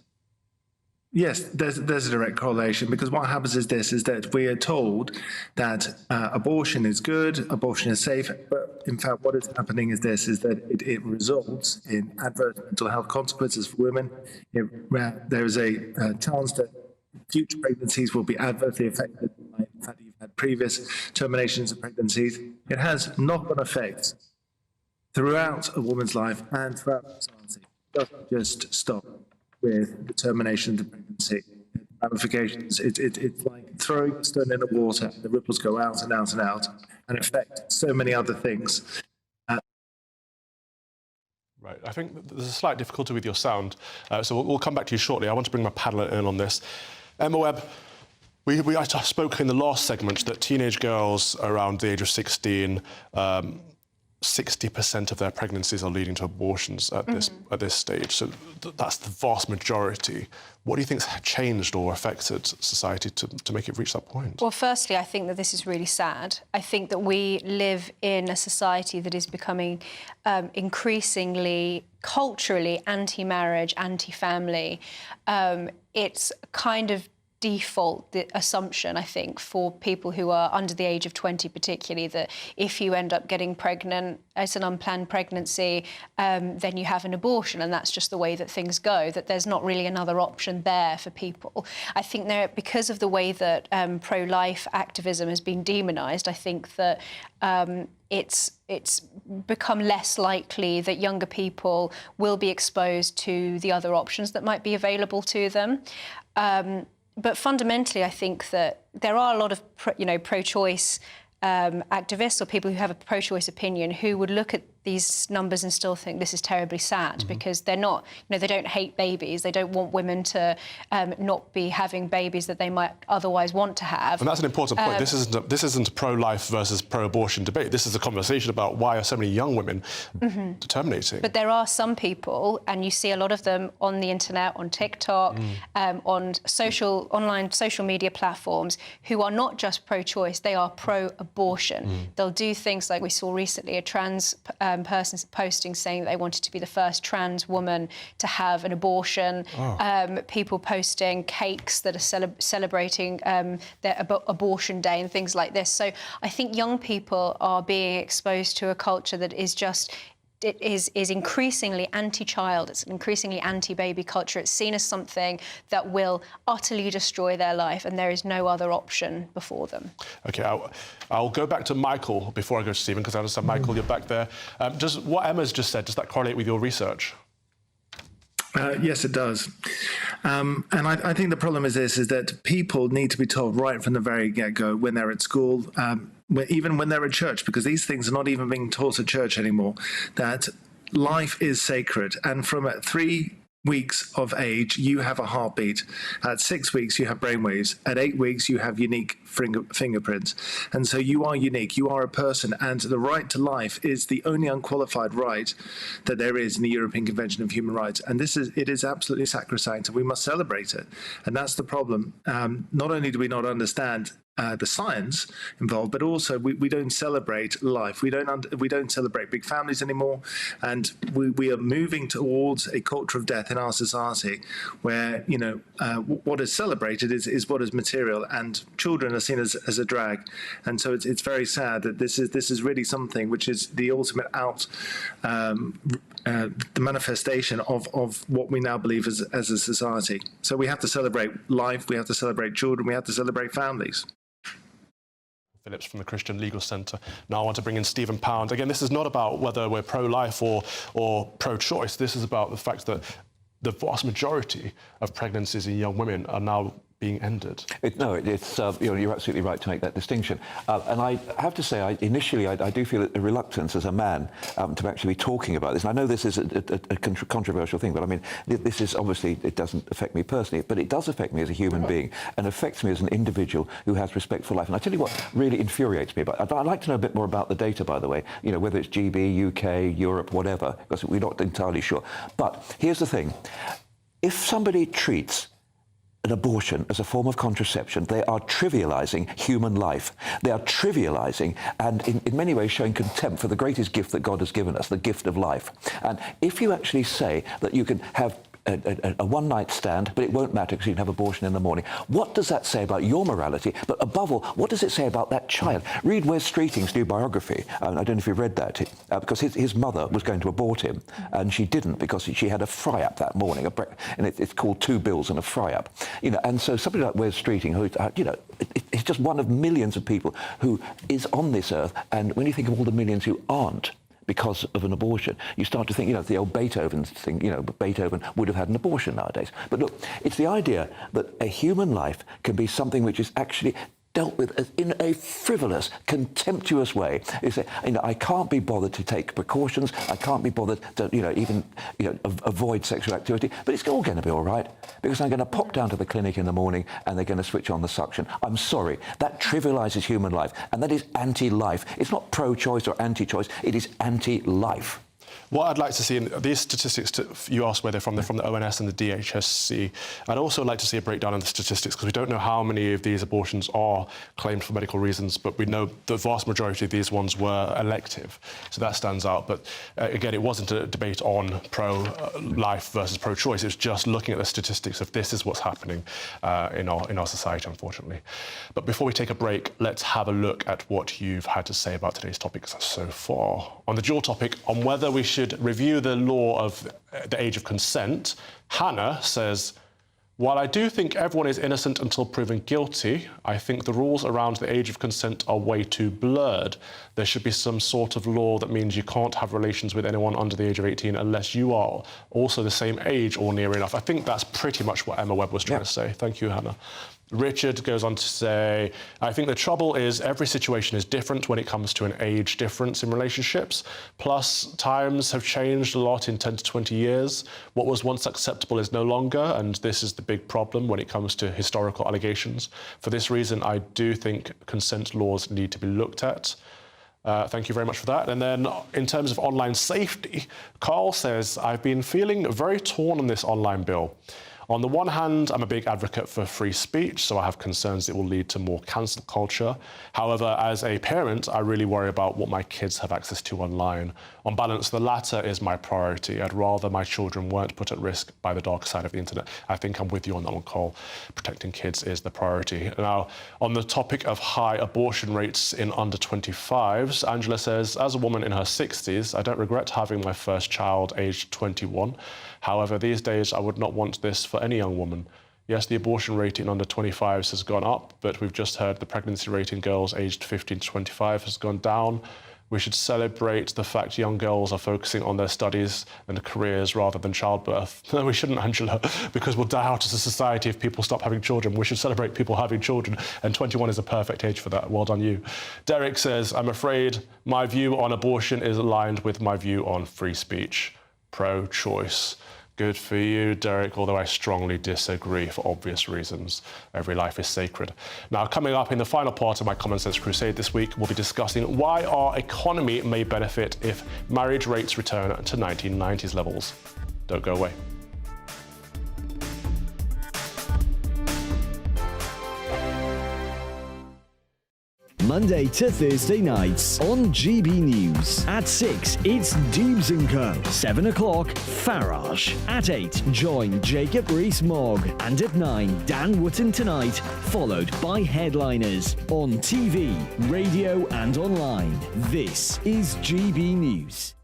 Yes, there's a direct correlation, because what happens is this, is that we are told that abortion is good, abortion is safe, but in fact what is happening is this, is that it results in adverse mental health consequences for women. There is a chance that future pregnancies will be adversely affected by the fact that you've had previous terminations of pregnancies. It has knock-on effects throughout a woman's life and throughout society. It doesn't just stop with the termination of the pregnancy. Ramifications, it's like throwing a stone in the water, the ripples go out and out and out, and affect so many other things. Right, I think there's a slight difficulty with your sound, so we'll come back to you shortly. I want to bring my panel in on this. Emma Webb, I spoke in the last segment that teenage girls around the age of 16, 60% of their pregnancies are leading to abortions at this stage. So that's the vast majority. What do you think's changed or affected society to make it reach that point? Well, firstly, I think that this is really sad. I think that we live in a society that is becoming increasingly culturally anti-marriage, anti-family. It's kind of default the assumption, I think, for people who are under the age of 20 particularly, that if you end up getting pregnant as an unplanned pregnancy, then you have an abortion, and that's just the way that things go, that there's not really another option there for people. I think because of the way that pro-life activism has been demonised, I think that it's become less likely that younger people will be exposed to the other options that might be available to them. But fundamentally, I think that there are a lot of, pro-choice activists or people who have a pro-choice opinion who would look at these numbers and still think this is terribly sad, because they're not, they don't hate babies. They don't want women to not be having babies that they might otherwise want to have. And that's an important point. This isn't a pro-life versus pro-abortion debate. This is a conversation about why are so many young women terminating. But there are some people, and you see a lot of them on the internet, on TikTok, on online social media platforms, who are not just pro-choice, they are pro-abortion. They'll do things like we saw recently, a trans person posting saying that they wanted to be the first trans woman to have an abortion. People posting cakes that are celebrating their abortion day and things like this. So I think young people are being exposed to a culture that is is increasingly anti-child. It's an increasingly anti-baby culture. It's seen as something that will utterly destroy their life, and there is no other option before them. OK, I'll go back to Michael before I go to Stephen, because I understand, Michael, you're back there. Does what Emma's just said, does that correlate with your research? Yes, it does. And I think the problem is this, is that people need to be told right from the very get-go when they're at school, even when they're at church, because these things are not even being taught at church anymore, that life is sacred. And from 3 weeks of age, you have a heartbeat. At 6 weeks, you have brainwaves. At 8 weeks, you have unique fingerprints. And so you are unique. You are a person. And the right to life is the only unqualified right that there is in the European Convention of Human Rights. And it is absolutely sacrosanct, and we must celebrate it. And that's the problem. Not only do we not understand the science involved, but also we don't celebrate life. We don't celebrate big families anymore, and we are moving towards a culture of death in our society, where what is celebrated is what is material, and children are seen as a drag. And so it's very sad that this is really something which is the ultimate the manifestation of what we now believe as a society. So we have to celebrate life, we have to celebrate children, we have to celebrate families. Phillips from the Christian Legal Centre. Now I want to bring in Stephen Pound. Again, this is not about whether we're pro-life or pro-choice. This is about the fact that the vast majority of pregnancies in young women are now being ended. You're absolutely right to make that distinction. And I have to say, initially, I do feel a reluctance as a man to actually be talking about this. And I know this is a controversial thing, but I mean, this is obviously, it doesn't affect me personally, but it does affect me as a human being, and affects me as an individual who has respect for life. And I tell you what really infuriates me about it. I'd like to know a bit more about the data, by the way, whether it's GB, UK, Europe, whatever, because we're not entirely sure. But here's the thing. If somebody treats an abortion as a form of contraception, they are trivialising human life. They are trivialising and in many ways showing contempt for the greatest gift that God has given us, the gift of life. And if you actually say that you can have a one-night stand, but it won't matter because you can have abortion in the morning. What does that say about your morality? But above all, what does it say about that child? Read Wes Streeting's new biography. I don't know if you've read that, because his mother was going to abort him, and she didn't because she had a fry-up that morning, and it's called 2 bills and a fry-up. You know, and so somebody like Wes Streeting, who, you know, he's just one of millions of people who is on this earth, and when you think of all the millions who aren't, because of an abortion, you start to think, you know, the old Beethoven thing, you know, Beethoven would have had an abortion nowadays. But look, it's the idea that a human life can be something which is actually dealt with in a frivolous, contemptuous way. You say, you know, I can't be bothered to take precautions, I can't be bothered to, you know, even, you know, avoid sexual activity, but it's all going to be all right, because I'm going to pop down to the clinic in the morning and they're going to switch on the suction. I'm sorry, that trivialises human life, and that is anti-life. It's not pro-choice or anti-choice, it is anti-life. What I'd like to see in these statistics, you asked where they're from the ONS and the DHSC. I'd also like to see a breakdown in the statistics, because we don't know how many of these abortions are claimed for medical reasons, but we know the vast majority of these ones were elective. So that stands out. But again, it wasn't a debate on pro-life versus pro-choice. It was just looking at the statistics of this is what's happening in our society, unfortunately. But before we take a break, let's have a look at what you've had to say about today's topics so far. On the dual topic, on whether we should review the law of the age of consent, Hannah says, while I do think everyone is innocent until proven guilty, I think the rules around the age of consent are way too blurred. There should be some sort of law that means you can't have relations with anyone under the age of 18 unless you are also the same age or near enough. I think that's pretty much what Emma Webb was trying to say. Thank you, Hannah. Richard goes on to say, I think the trouble is every situation is different when it comes to an age difference in relationships. Plus, times have changed a lot in 10 to 20 years. What was once acceptable is no longer, and this is the big problem when it comes to historical allegations. For this reason, I do think consent laws need to be looked at. Thank you very much for that. And then in terms of online safety, Carl says, I've been feeling very torn on this online bill. On the one hand, I'm a big advocate for free speech, so I have concerns it will lead to more cancel culture. However, as a parent, I really worry about what my kids have access to online. On balance, the latter is my priority. I'd rather my children weren't put at risk by the dark side of the internet. I think I'm with you on that one, Cole. Protecting kids is the priority. Now, on the topic of high abortion rates in under 25s, Angela says, as a woman in her 60s, I don't regret having my first child aged 21. However, these days, I would not want this for any young woman. Yes, the abortion rate in under 25s has gone up, but we've just heard the pregnancy rate in girls aged 15 to 25 has gone down. We should celebrate the fact young girls are focusing on their studies and careers rather than childbirth. No, we shouldn't, Angela, because we'll die out as a society if people stop having children. We should celebrate people having children, and 21 is a perfect age for that. Well done, you. Derek says, I'm afraid my view on abortion is aligned with my view on free speech. Pro-choice. Good for you, Derek, although I strongly disagree for obvious reasons. Every life is sacred. Now, coming up in the final part of my Common Sense Crusade this week, we'll be discussing why our economy may benefit if marriage rates return to 1990s levels. Don't go away. Monday to Thursday nights on GB News. At 6, it's Dubes & Co. 7 o'clock, Farage. At 8, join Jacob Rees-Mogg. And at 9, Dan Wootton Tonight, followed by Headliners. On TV, radio and online. This is GB News.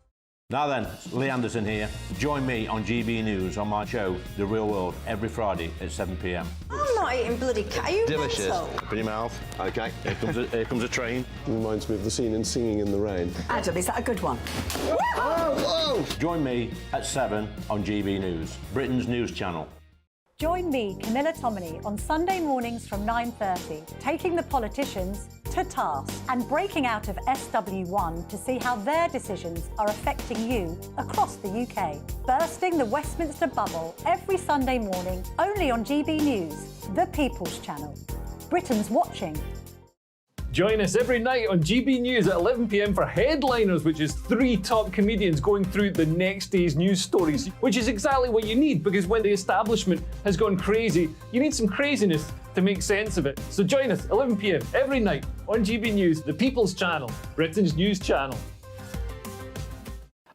Now then, Lee Anderson here. Join me on GB News on my show, The Real World, every Friday at 7 p.m. I'm not eating bloody cat. Are you Delicious. mental? Open your mouth. OK, here comes a train. Reminds me of the scene in Singing in the Rain. Adam, is that a good one? Whoa! Join me at 7 on GB News, Britain's news channel. Join me, Camilla Tominey, on Sunday mornings from 9:30, taking the politicians to task and breaking out of SW1 to see how their decisions are affecting you across the UK. Bursting the Westminster bubble every Sunday morning, only on GB News, the People's Channel. Britain's watching. Join us every night on GB News at 11 p.m. for Headliners, which is 3 top comedians going through the next day's news stories, which is exactly what you need, because when the establishment has gone crazy, you need some craziness to make sense of it. So join us 11 p.m. every night on GB News, the People's Channel, Britain's news channel.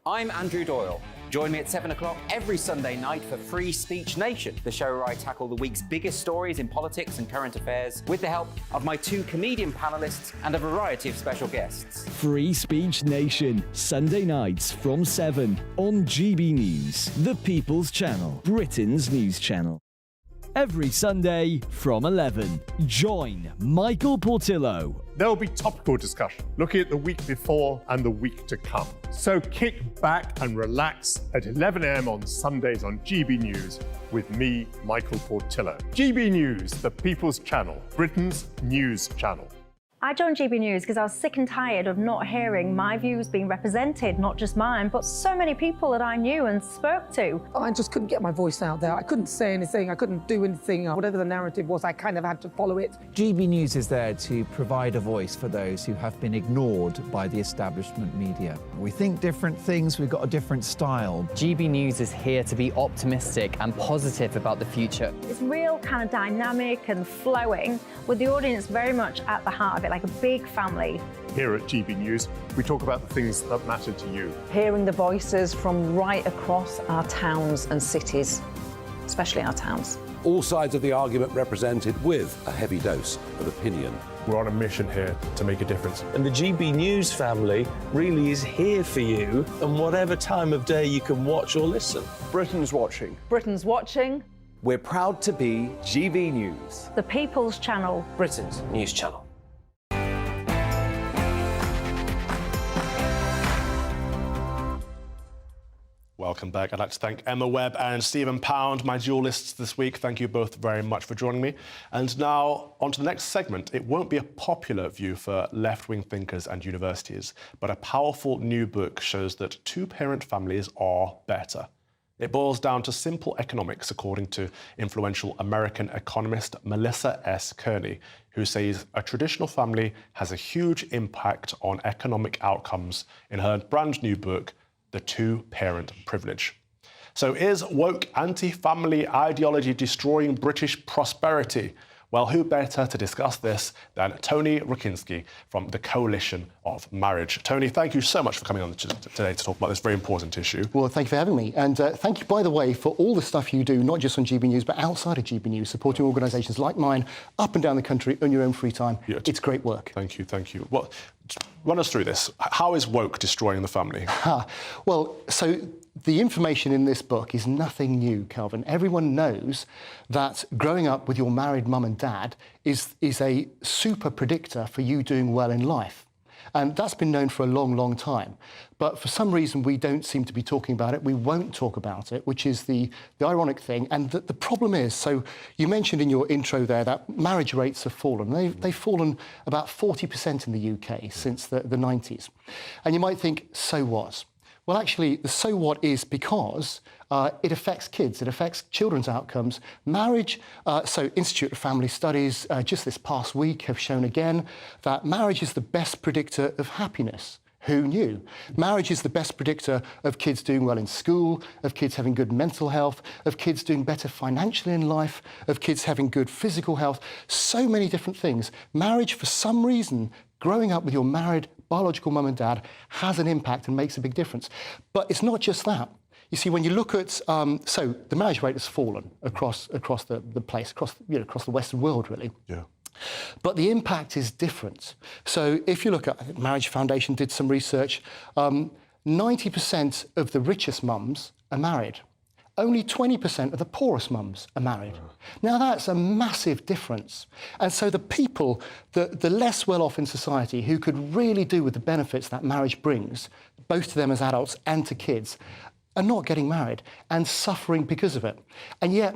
I'm Andrew Doyle. Join me at 7 o'clock every Sunday night for Free Speech Nation, the show where I tackle the week's biggest stories in politics and current affairs with the help of my 2 comedian panellists and a variety of special guests. Free Speech Nation, Sunday nights from 7 on GB News, the People's Channel, Britain's news channel. Every Sunday from 11, join Michael Portillo. There will be topical discussion, looking at the week before and the week to come. So kick back and relax at 11 a.m. on Sundays on GB News with me, Michael Portillo. GB News, the People's Channel, Britain's news channel. I joined GB News because I was sick and tired of not hearing my views being represented, not just mine, but so many people that I knew and spoke to. I just couldn't get my voice out there. I couldn't say anything. I couldn't do anything. Whatever the narrative was, I kind of had to follow it. GB News is there to provide a voice for those who have been ignored by the establishment media. We think different things, we've got a different style. GB News is here to be optimistic and positive about the future. It's real kind of dynamic and flowing, with the audience very much at the heart of it, like a big family. Here at GB News, we talk about the things that matter to you. Hearing the voices from right across our towns and cities, especially our towns. All sides of the argument represented with a heavy dose of opinion. We're on a mission here to make a difference. And the GB News family really is here for you, and whatever time of day you can watch or listen. Britain's watching. Britain's watching. We're proud to be GB News, the People's Channel, Britain's news channel. Welcome back. I'd like to thank Emma Webb and Stephen Pound, my dualists this week. Thank you both very much for joining me. And now, on to the next segment. It won't be a popular view for left-wing thinkers and universities, but a powerful new book shows that two-parent families are better. It boils down to simple economics, according to influential American economist Melissa S. Kearney, who says a traditional family has a huge impact on economic outcomes in her brand new book, The Two-Parent Privilege. So is woke anti-family ideology destroying British prosperity? Well, who better to discuss this than Tony Rucinski from the Coalition of Marriage. Tony, thank you so much for coming on today to talk about this very important issue. Well, thank you for having me. And thank you, by the way, for all the stuff you do, not just on GB News, but outside of GB News, supporting organisations like mine up and down the country on your own free time. Yeah, it's great work. Thank you, thank you. Well, run us through this. How is woke destroying the family? Well, so the information in this book is nothing new, Calvin. Everyone knows that growing up with your married mum and dad is a super predictor for you doing well in life. And that's been known for a long, long time. But for some reason, we don't seem to be talking about it. We won't talk about it, which is the ironic thing. And the problem is, so you mentioned in your intro there that marriage rates have fallen. They've fallen about 40% in the UK since the 90s. And you might think, so what? Well, actually, the so what is because it affects kids, it affects children's outcomes. Marriage, so Institute of Family Studies just this past week have shown again that marriage is the best predictor of happiness. Who knew? Marriage is the best predictor of kids doing well in school, of kids having good mental health, of kids doing better financially in life, of kids having good physical health. So many different things. Marriage, for some reason, growing up with your married biological mum and dad has an impact and makes a big difference. But it's not just that. You see, when you look at, so the marriage rate has fallen across the place, across the Western world, really. Yeah. But the impact is different. So if you look at, I think Marriage Foundation did some research, 90% of the richest mums are married. Only 20% of the poorest mums are married. Now, that's a massive difference. And so the people, the less well-off in society, who could really do with the benefits that marriage brings, both to them as adults and to kids, are not getting married and suffering because of it. And yet,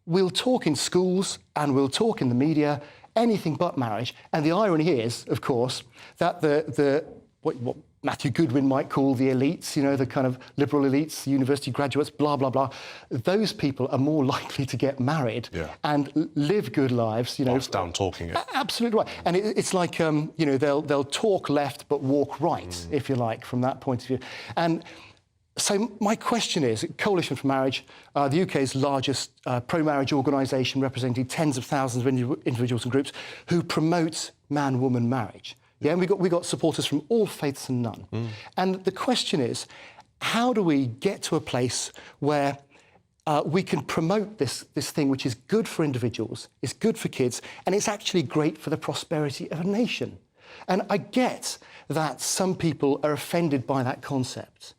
we'll talk in schools and we'll talk in the media, anything but marriage. And the irony is, of course, that what Matthew Goodwin might call the elites, you know, the kind of liberal elites, university graduates, blah, blah, blah. Those people are more likely to get married and live good lives, you know. Whilst down talking it. Absolutely right. And it's like, you know, they'll talk left but walk right, if you like, from that point of view. And so my question is, Coalition for Marriage, the UK's largest pro-marriage organisation representing tens of thousands of individuals and groups who promote man-woman marriage. Yeah, and we got supporters from all faiths and none. And the question is, how do we get to a place where we can promote this thing which is good for individuals, it's good for kids, and it's actually great for the prosperity of a nation? And I get that some people are offended by that concept.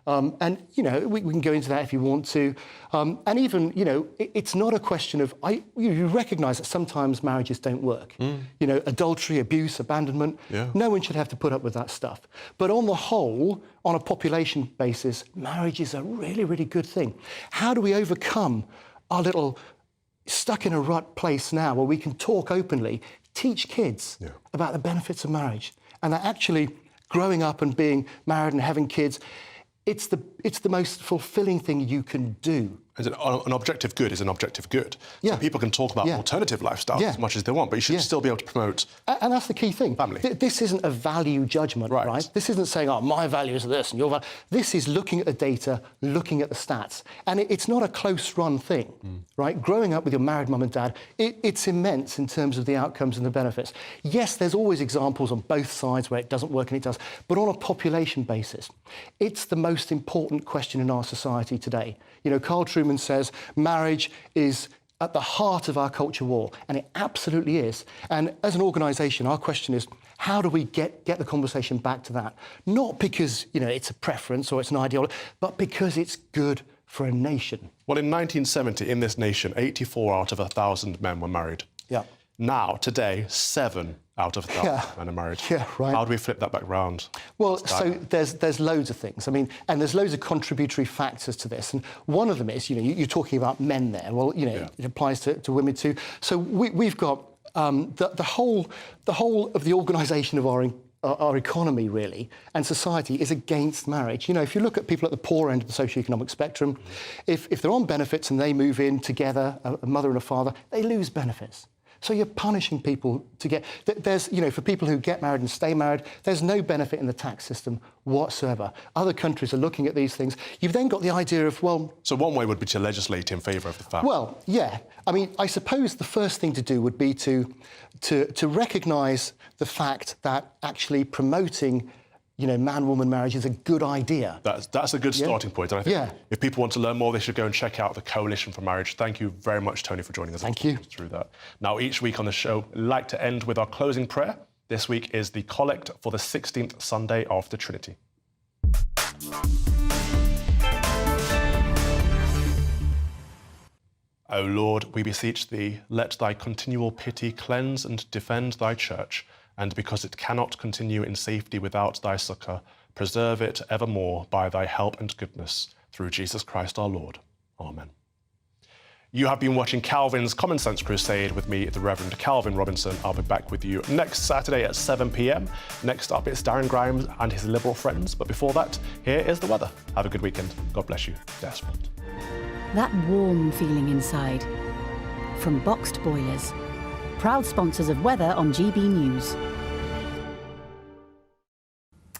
And, you know, we can go into that if you want to. And even, you know, it's not a question of... you recognise that sometimes marriages don't work. You know, adultery, abuse, abandonment. No one should have to put up with that stuff. But on the whole, on a population basis, marriage is a really, really good thing. How do we overcome our little stuck in a rut place now where we can talk openly, teach kids about the benefits of marriage, and that actually growing up and being married and having kids... It's the most fulfilling thing you can do. An objective good is an objective good. So people can talk about alternative lifestyles as much as they want, but you should still be able to promote... And that's the key thing. Family. This isn't a value judgment, right? This isn't saying, oh, my values are this and your value... This is looking at the data, looking at the stats. And it's not a close-run thing, right? Growing up with your married mum and dad, it's immense in terms of the outcomes and the benefits. Yes, there's always examples on both sides where it doesn't work and it does, but on a population basis, it's the most important question in our society today. You know, Carl Truman says marriage is at the heart of our culture war, and it absolutely is. And as an organisation, our question is, how do we get the conversation back to that? Not because, you know, it's a preference or it's an ideology, but because it's good for a nation. Well, in 1970, in this nation, 84 out of 1,000 men were married. Now, today, 7 out of 1,000 men are married. How do we flip that back round? Well, so there's loads of things. I mean, and there's loads of contributory factors to this. And one of them is, you know, you're talking about men there. Well, you know, it applies to women too. So we've got the whole of the organisation of our economy, really, and society is against marriage. You know, if you look at people at the poor end of the socioeconomic spectrum, if they're on benefits and they move in together, a mother and a father, they lose benefits. So you're punishing people to get... There's, you know, for people who get married and stay married, there's no benefit in the tax system whatsoever. Other countries are looking at these things. You've then got the idea of, well... So one way would be to legislate in favour of the family. Well, yeah. I mean, I suppose the first thing to do would be to recognise the fact that actually promoting, you know, man-woman marriage is a good idea. That's a good starting point. And I think if people want to learn more, they should go and check out the Coalition for Marriage. Thank you very much, Tony, for joining us. Thank you. Through that. Now, each week on the show, we like to end with our closing prayer. This week is the Collect for the 16th Sunday after Trinity. O Lord, we beseech thee, let thy continual pity cleanse and defend thy church, and because it cannot continue in safety without thy succour, preserve it evermore by thy help and goodness, through Jesus Christ our Lord. Amen. You have been watching Calvin's Common Sense Crusade with me, the Reverend Calvin Robinson. I'll be back with you next Saturday at 7 p.m. Next up, it's Darren Grimes and his Liberal friends. But before that, here is the weather. Have a good weekend. God bless you. Desmond. That warm feeling inside. From Boxed Boilers. Proud sponsors of weather on GB News.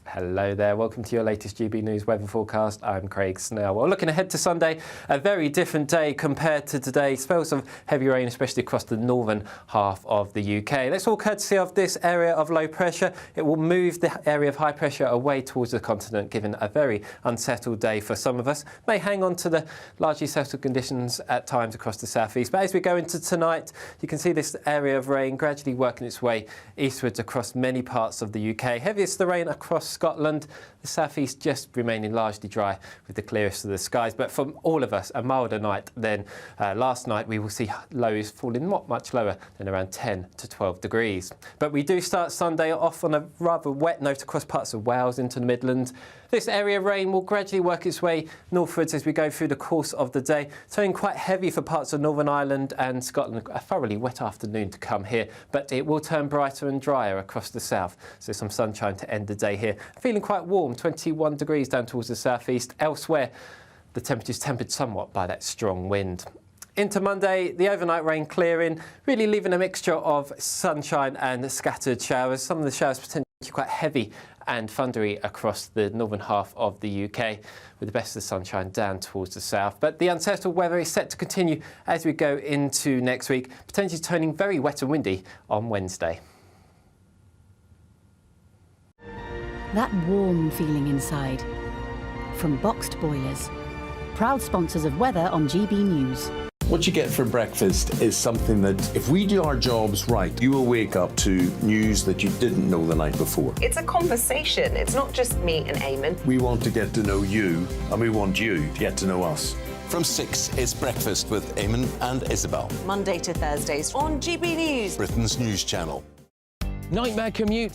Hello there, welcome to your latest GB News weather forecast. I'm Craig Snell. Well, looking ahead to Sunday, a very different day compared to today. Spells of heavy rain, especially across the northern half of the UK. That's all courtesy of this area of low pressure. It will move the area of high pressure away towards the continent, giving a very unsettled day for some of us. May hang on to the largely settled conditions at times across the southeast. But as we go into tonight, you can see this area of rain gradually working its way eastwards across many parts of the UK. Heaviest the rain across Scotland, the southeast just remaining largely dry with the clearest of the skies. But for all of us, a milder night than last night. We will see lows falling not much lower than around 10 to 12 degrees. But we do start Sunday off on a rather wet note across parts of Wales into the Midlands. This area of rain will gradually work its way northwards as we go through the course of the day, turning quite heavy for parts of Northern Ireland and Scotland. A thoroughly wet afternoon to come here, but it will turn brighter and drier across the south. So some sunshine to end the day here. Feeling quite warm, 21 degrees down towards the southeast. Elsewhere, the temperature's tempered somewhat by that strong wind. Into Monday, the overnight rain clearing, really leaving a mixture of sunshine and scattered showers. Some of the showers potentially quite heavy and thundery across the northern half of the UK, with the best of the sunshine down towards the south. But the unsettled weather is set to continue as we go into next week, potentially turning very wet and windy on Wednesday. That warm feeling inside. From boxed boilers, proud sponsors of weather on GB News. What you get for breakfast is something that, if we do our jobs right, you will wake up to news that you didn't know the night before. It's a conversation. It's not just me and Eamon. We want to get to know you, and we want you to get to know us. From 6, it's Breakfast with Eamon and Isabel. Monday to Thursdays on GB News, Britain's news channel. Nightmare commute?